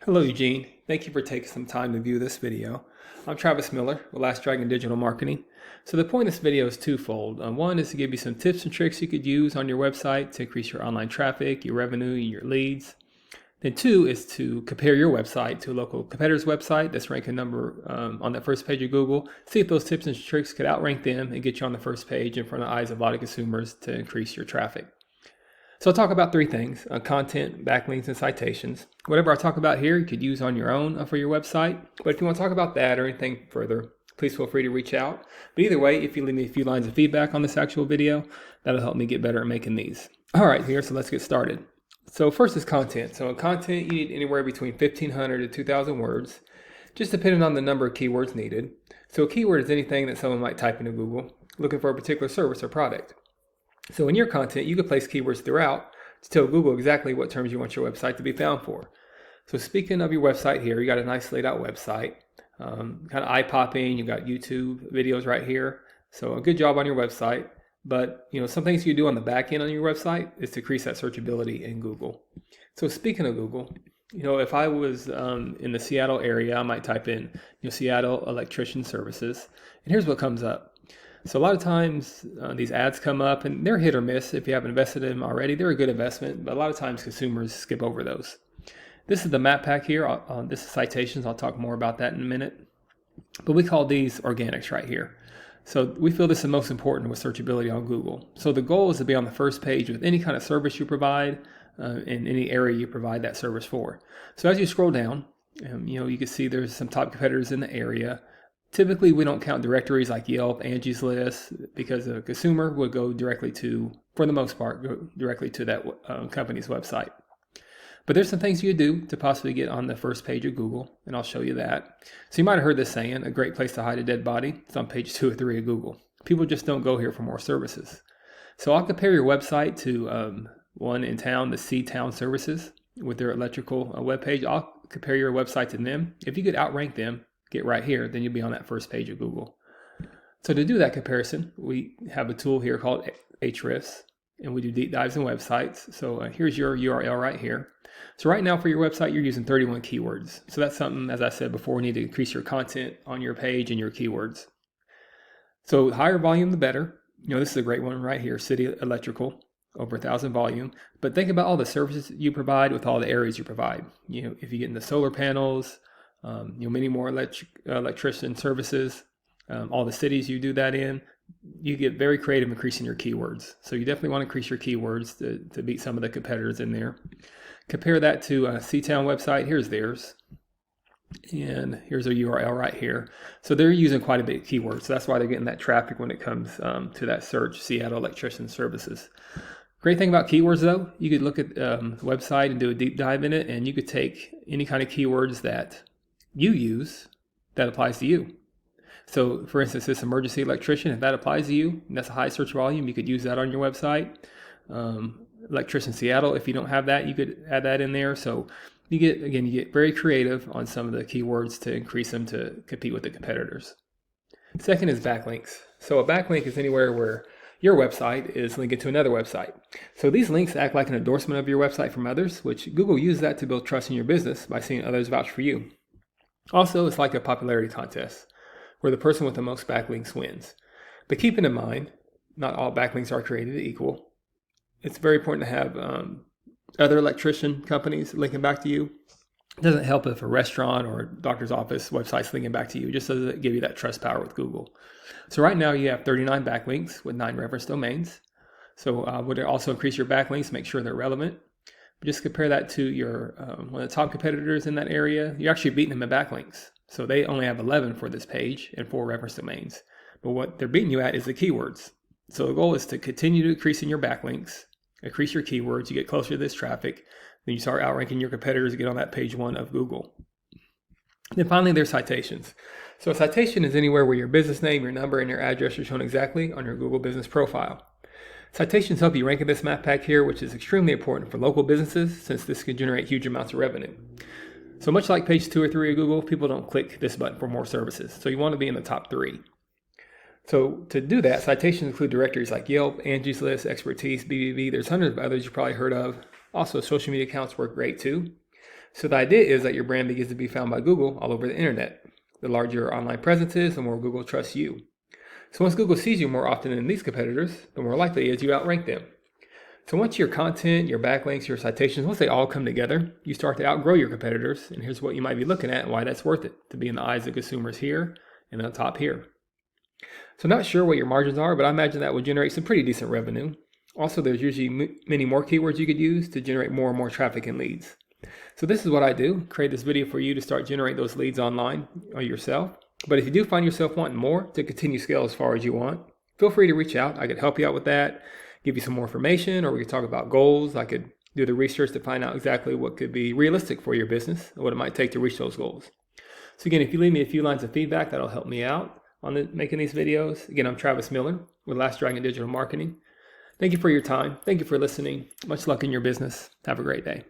Hello, Eugene. Thank you for taking some time to view this video. I'm Travis Miller with Last Dragon Digital Marketing. So the point of this video is twofold. One is to give you some tips and tricks you could use on your website to increase your online traffic, your revenue, your leads. Then two is to compare your website to a local competitor's website that's ranking number on that first page of Google. See if those tips and tricks could outrank them and get you on the first page in front of the eyes of a lot of consumers to increase your traffic. So I'll talk about three things: content, backlinks, and citations. Whatever I talk about here, you could use on your own for your website. But if you want to talk about that or anything further, please feel free to reach out. But either way, if you leave me a few lines of feedback on this actual video, that'll help me get better at making these. All right, so let's get started. So first is content. So in content, you need anywhere between 1,500 to 2,000 words, just depending on the number of keywords needed. So a keyword is anything that someone might type into Google looking for a particular service or product. So in your content, you can place keywords throughout to tell Google exactly what terms you want your website to be found for. So speaking of your website here, you got a nice laid out website, kind of eye-popping. You got YouTube videos right here. So a good job on your website. But some things you do on the back end on your website is to increase that searchability in Google. So speaking of Google, if I was in the Seattle area, I might type in Seattle electrician services, and here's what comes up. So a lot of times these ads come up and they're hit or miss. If you haven't invested in them already, they're a good investment, but a lot of times consumers skip over those. This is the map pack here. This is Citations. I'll talk more about that in a minute. But we call these organics right here. So we feel this is most important with searchability on Google. So the goal is to be on the first page with any kind of service you provide in any area you provide that service for. So as you scroll down, you can see there's some top competitors in the area. Typically, we don't count directories like Yelp, Angie's List, because a consumer would go directly to, for the most part, go directly to that company's website. But there's some things you do to possibly get on the first page of Google, and I'll show you that. So you might have heard this saying, a great place to hide a dead body. It's on page 2 or 3 of Google. People just don't go here for more services. So I'll compare your website to one in town, the Seatown services, with their electrical webpage. I'll compare your website to them. If you could outrank them, get right here, then you'll be on that first page of Google. So to do that comparison, we have a tool here called Ahrefs, and we do deep dives in websites. So here's your URL right here. So right now for your website, you're using 31 keywords. So that's something, as I said before, we need to increase your content on your page and your keywords. So higher volume, the better. This is a great one right here, City Electrical, over 1,000 volume. But think about all the services you provide with all the areas you provide. If you get into solar panels, many more electrician services, all the cities you do that in, you get very creative increasing your keywords. So you definitely want to increase your keywords to beat some of the competitors in there. Compare that to a Seatown website. Here's theirs. And here's a URL right here. So they're using quite a bit of keywords. So that's why they're getting that traffic when it comes to that search, Seattle electrician services. Great thing about keywords though, you could look at the website and do a deep dive in it, and you could take any kind of keywords that you use that applies to you. So for instance, this emergency electrician, if that applies to you, and that's a high search volume, you could use that on your website. Electrician Seattle, if you don't have that, you could add that in there. So you get very creative on some of the keywords to increase them to compete with the competitors. Second is backlinks. So a backlink is anywhere where your website is linked to another website. So these links act like an endorsement of your website from others, which Google uses that to build trust in your business by seeing others vouch for you. Also, it's like a popularity contest where the person with the most backlinks wins. But keeping in mind, not all backlinks are created equal. It's very important to have other electrician companies linking back to you. It doesn't help if a restaurant or a doctor's office website's linking back to you. It just doesn't give you that trust power with Google. So right now you have 39 backlinks with 9 reference domains. So would it also increase your backlinks, make sure they're relevant? Just compare that to your one of the top competitors in that area. You're actually beating them in backlinks. So they only have 11 for this page and 4 reference domains. But what they're beating you at is the keywords. So the goal is to continue to increase in your backlinks, increase your keywords, you get closer to this traffic, then you start outranking your competitors to get on that page 1 of Google. Then finally, there's citations. So a citation is anywhere where your business name, your number, and your address are shown exactly on your Google business profile. Citations help you rank in this map pack here, which is extremely important for local businesses since this can generate huge amounts of revenue. So much like page 2 or 3 of Google, people don't click this button for more services. So you want to be in the top 3. So to do that, citations include directories like Yelp, Angie's List, Expertise, BBB. There's hundreds of others you probably heard of. Also, social media accounts work great too. So the idea is that your brand begins to be found by Google all over the internet. The larger your online presence is, the more Google trusts you. So once Google sees you more often than these competitors, the more likely it is you outrank them. So once your content, your backlinks, your citations, once they all come together, you start to outgrow your competitors. And here's what you might be looking at and why that's worth it, to be in the eyes of consumers here and on top here. So I'm not sure what your margins are, but I imagine that would generate some pretty decent revenue. Also, there's usually many more keywords you could use to generate more and more traffic and leads. So this is what I do, create this video for you to start generating those leads online yourself. But if you do find yourself wanting more to continue scale as far as you want, feel free to reach out. I could help you out with that, give you some more information, or we could talk about goals. I could do the research to find out exactly what could be realistic for your business and what it might take to reach those goals. So again, if you leave me a few lines of feedback, that'll help me out on making these videos. Again, I'm Travis Miller with Last Dragon Digital Marketing. Thank you for your time. Thank you for listening. Much luck in your business. Have a great day.